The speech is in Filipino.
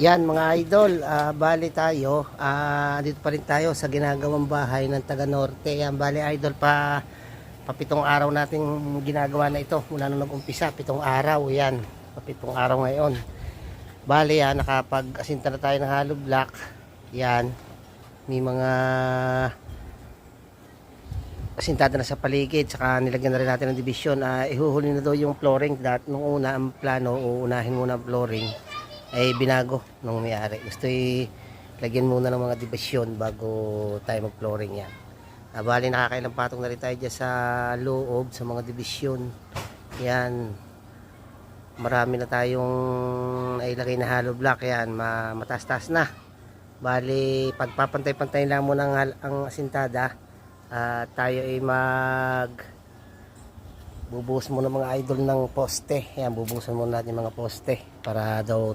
Yan mga idol, bali tayo, dito pa rin tayo sa ginagawang bahay ng taga Norte. Yan, bali idol, pa 7 araw nating ginagawa na ito mula nung nag-umpisa. 7 araw, yan, pa 7 araw ngayon. Bali yan, nakapag-asinta na tayo ng hollow block. Yan, may mga asintada na sa paligid, saka nilagyan na rin natin ng division. Ihuhuli na daw yung flooring. Nung una ang plano, uunahin muna ang flooring, ay binago nung may-ari. Gusto lagyan muna ng mga division bago tayo mag flooring yan. Bali nakakailang patong na rin tayo dyan sa loob sa mga division. Yan, marami na tayong nailagay na hollow block. Yan, mataas-taas na. Bali pagpapantay-pantay lang muna ang asintada. Tayo ay bubuhos muna mga idol ng poste. Yan, bubuhusan muna natin mga poste para daw